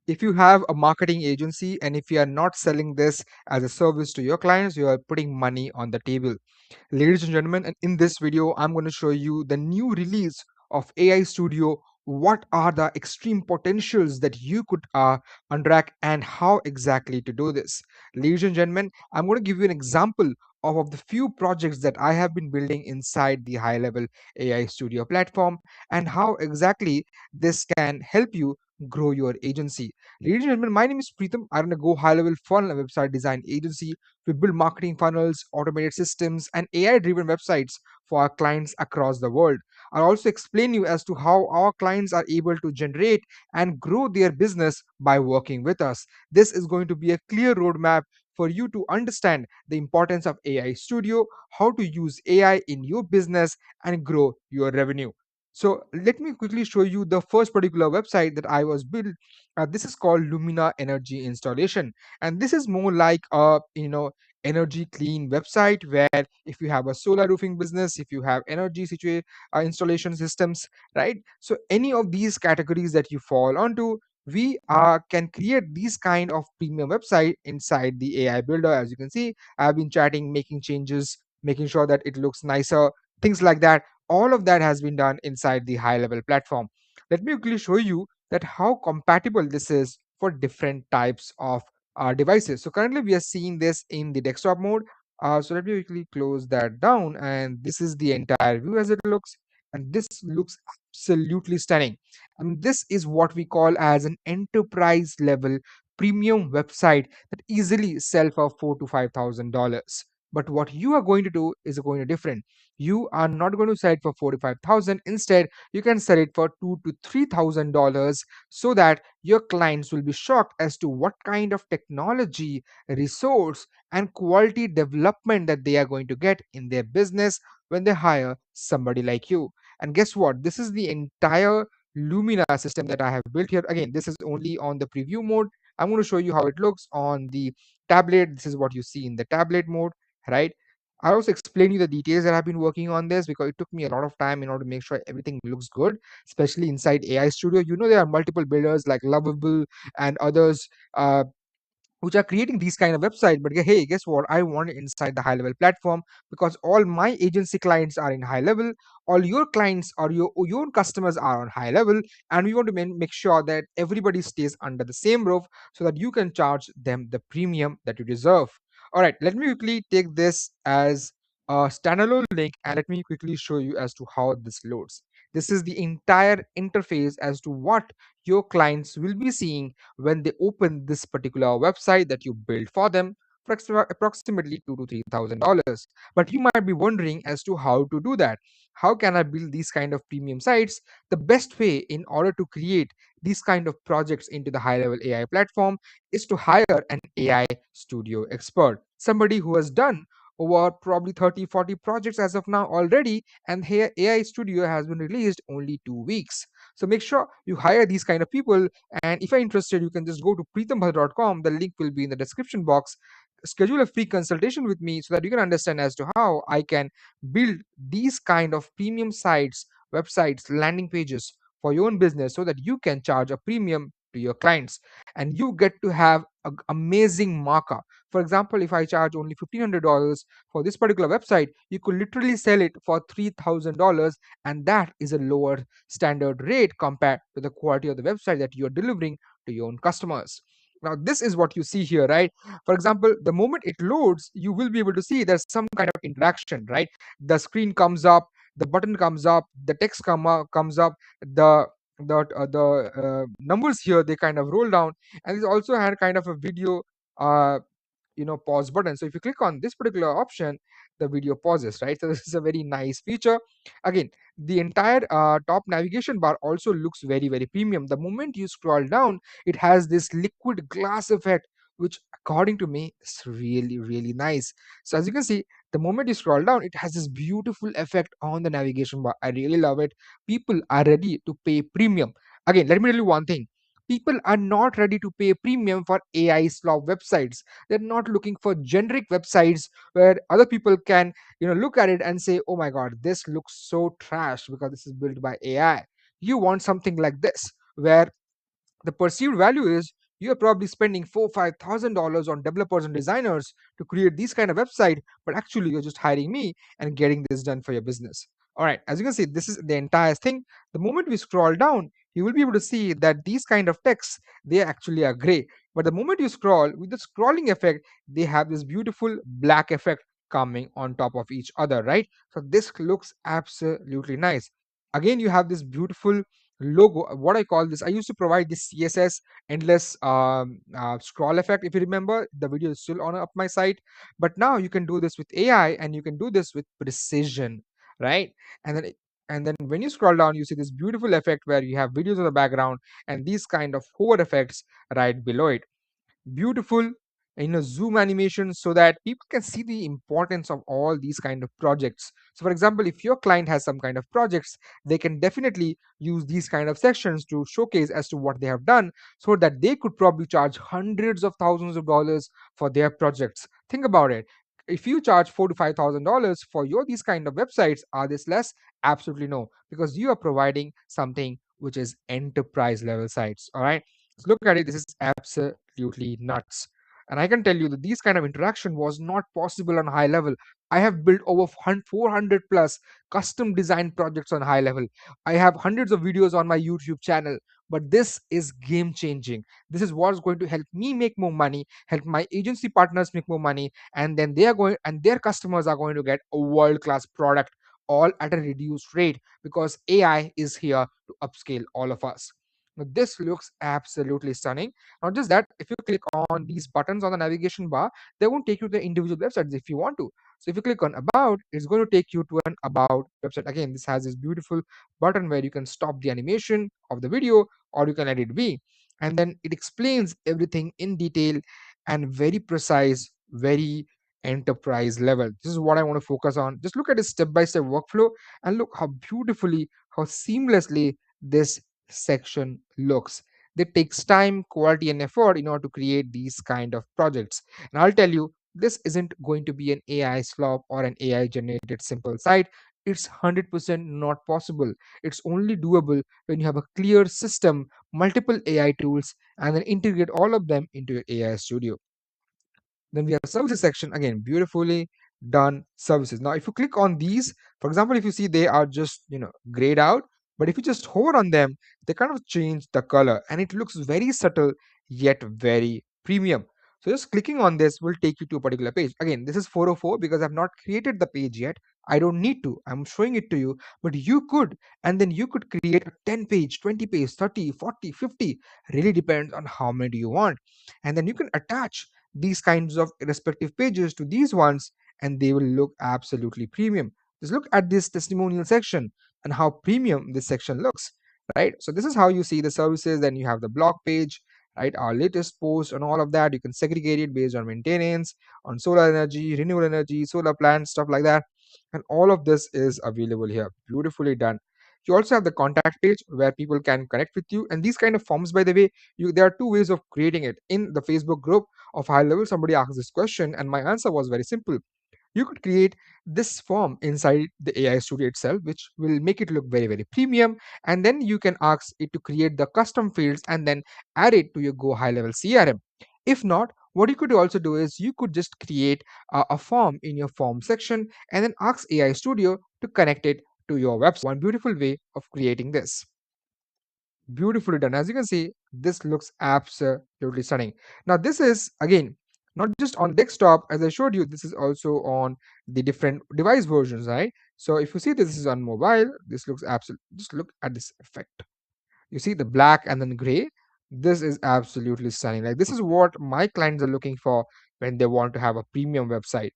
If you have a marketing agency and if you are not selling this as a service to your clients, you are putting money on the table. Ladies and gentlemen, and in this video, I'm going to show you the new release of AI Studio. What are the extreme potentials that you could unrack and how exactly to do this? Ladies and gentlemen, I'm going to give you an example of the few projects that I have been building inside the high level AI Studio platform and how exactly this can help you grow your agency. Ladies and gentlemen, my name is Pritam. I run a Go High Level Funnel website design agency. We build marketing funnels, automated systems, and AI driven websites for our clients across the world. I'll also explain you as to how our clients are able to generate and grow their business by working with us. This is going to be a clear roadmap for you to understand the importance of AI Studio, how to use AI in your business, and grow your revenue. So let me quickly show you the first particular website that I was built. This is called Lumina Energy Installation, and this is more like a energy clean website where if you have a solar roofing business, if you have energy installation systems, right? So any of these categories that you fall onto, we can create these kind of premium website inside the AI builder. As you can see, I've been chatting, making changes, making sure that it looks nicer, things like that. All of that has been done inside the high level platform. Let me quickly show you that how compatible this is for different types of devices. So currently we are seeing this in the desktop mode. So let me quickly close that down, and this is the entire view as it looks, and this looks absolutely stunning. And this is what we call as an enterprise level premium website that easily sell for $4,000 to $5,000. But what you are going to do is going to different. You are not going to sell it for 45,000. Instead, you can sell it for $2,000 to $3,000, so that your clients will be shocked as to what kind of technology, resource, and quality development that they are going to get in their business when they hire somebody like you. And guess what? This is the entire Lumina system that I have built here. Again, this is only on the preview mode. I'm going to show you how it looks on the tablet. This is what you see in the tablet mode, right? I also explain you the details that I've been working on this because it took me a lot of time in order to make sure everything looks good, especially inside AI Studio. You know, there are multiple builders like Lovable and others which are creating these kind of websites. But hey, guess what? I want it inside the high level platform because all my agency clients are in high level, all your clients or your own customers are on high level, and we want to make sure that everybody stays under the same roof so that you can charge them the premium that you deserve. All right, let me quickly take this as a standalone link and let me quickly show you as to how this loads. This is the entire interface as to what your clients will be seeing when they open this particular website that you built for them for approximately $2,000 to $3,000. But you might be wondering as to how to do that. How can I build these kind of premium sites? The best way in order to create these kind of projects into the high level AI platform is to hire an AI studio expert, somebody who has done over probably 30-40 projects as of now already, and here AI studio has been released only 2 weeks. So make sure you hire these kind of people, and if you're interested, you can just go to PritamBhadra.com. The link will be in the description box. Schedule a free consultation with me so that you can understand as to how I can build these kind of premium sites, websites, landing pages for your own business so that you can charge a premium to your clients and you get to have an amazing markup. For example, if I charge only $1,500 for this particular website, you could literally sell it for $3,000, and that is a lower standard rate compared to the quality of the website that you're delivering to your own customers. Now, this is what you see here, right? For example, the moment it loads, you will be able to see there's some kind of interaction, right? The screen comes up, the button comes up, the text comes up, the numbers here they kind of roll down, and it also had kind of a video uh, pause button. So if you click on this particular option, the video pauses, right? So this is a very nice feature. Again, the entire top navigation bar also looks very very premium. The moment you scroll down, it has this liquid glass effect, which according to me is really really nice. So as you can see, the moment you scroll down, it has this beautiful effect on the navigation bar. I really love it. People are ready to pay premium. Again, let me tell you one thing: people are not ready to pay premium for AI slop websites. They're not looking for generic websites where other people can look at it and say, oh my god, this looks so trash because this is built by AI. You want something like this where The perceived value is you are probably spending $4,000-5,000 on developers and designers to create these kind of website, but actually you're just hiring me and getting this done for your business. All right, as you can see, this is the entire thing. The moment we scroll down, you will be able to see that these kind of texts, they actually are gray, but the moment you scroll with the scrolling effect, they have this beautiful black effect coming on top of each other, right? So this looks absolutely nice. Again, you have this beautiful logo. What I call this, I used to provide this CSS endless scroll effect. If you remember, the video is still on up my site, but now you can do this with AI and you can do this with precision, right? And then when you scroll down, you see this beautiful effect where you have videos in the background and these kind of hover effects right below it. Beautiful zoom animation so that people can see the importance of all these kind of projects. So for example, if your client has some kind of projects, they can definitely use these kind of sections to showcase as to what they have done, so that they could probably charge hundreds of thousands of dollars for their projects. Think about it. If you charge $4,000 to $5,000 for your these kind of websites, are this less? Absolutely no, because you are providing something which is enterprise level sites. All right, let's look at it. This is absolutely nuts. And I can tell you that these kind of interaction was not possible on high level. I have built over 400 plus custom designed projects on high level. I have hundreds of videos on my YouTube channel, but this is game changing. This is what's going to help me make more money, help my agency partners make more money, and then they are going and their customers are going to get a world class product all at a reduced rate, because AI is here to upscale all of us. Now, this looks absolutely stunning. Not just that, if you click on these buttons on the navigation bar, they won't take you to the individual websites if you want to. So if you click on About, it's going to take you to an About website. Again, this has this beautiful button where you can stop the animation of the video or you can let it be. And then it explains everything in detail and very precise, very enterprise level. This is what I want to focus on. Just look at this step-by-step workflow and look how beautifully, how seamlessly this section looks. It takes time, quality, and effort in order to create these kind of projects. And I'll tell you, this isn't going to be an AI slop or an AI generated simple site. It's 100% not possible. It's only doable when you have a clear system, multiple AI tools, and then integrate all of them into your AI studio. Then we have services section. Again, beautifully done services. Now if you click on these, for example, if you see they are just grayed out, but if you just hover on them, they kind of change the color and it looks very subtle yet very premium. So just clicking on this will take you to a particular page. Again, this is 404 because I've not created the page yet. I don't need to, I'm showing it to you, but you could. And then you could create a 10 page, 20 page, 30, 40, 50, really depends on how many do you want. And then you can attach these kinds of respective pages to these ones and they will look absolutely premium. Just look at this testimonial section and how premium this section looks, right? So this is how you see the services. Then you have the blog page, right? Our latest post and all of that. You can segregate it based on maintenance, on solar energy, renewable energy, solar plants, stuff like that. And all of this is available here. Beautifully done. You also have the contact page where people can connect with you. And these kind of forms, by the way, there are two ways of creating it. In the Facebook group of high level, somebody asked this question and my answer was very simple. You could create this form inside the AI studio itself, which will make it look very premium, and then you can ask it to create the custom fields and then add it to your Go High Level CRM. If not, what you could also do is you could just create a form in your form section and then ask AI studio to connect it to your website. One beautiful way of creating this. Beautifully done. As you can see, this looks absolutely stunning. Now this is again not just on desktop, as I showed you, this is also on the different device versions, right? So if you see this is on mobile, this looks absolute. Just look at this effect. You see the black and then gray. This is absolutely stunning. Like, this is what my clients are looking for when they want to have a premium website.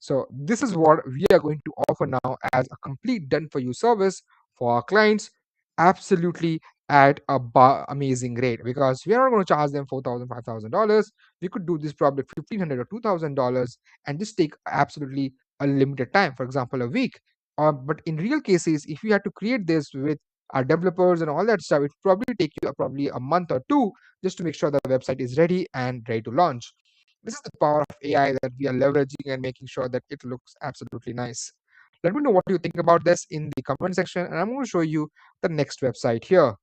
So this is what we are going to offer now as a complete done for you service for our clients, absolutely at a amazing rate, because we are not going to charge them $4,000, $5,000. We could do this probably $1,500 or $2,000 and just take absolutely a limited time, for example a week. But in real cases, if you had to create this with our developers and all that stuff, it probably take you probably a month or two just to make sure the website is ready and ready to launch. This is the power of AI that we are leveraging and making sure that it looks absolutely nice. Let me know what you think about this in the comment section, and I'm going to show you the next website here.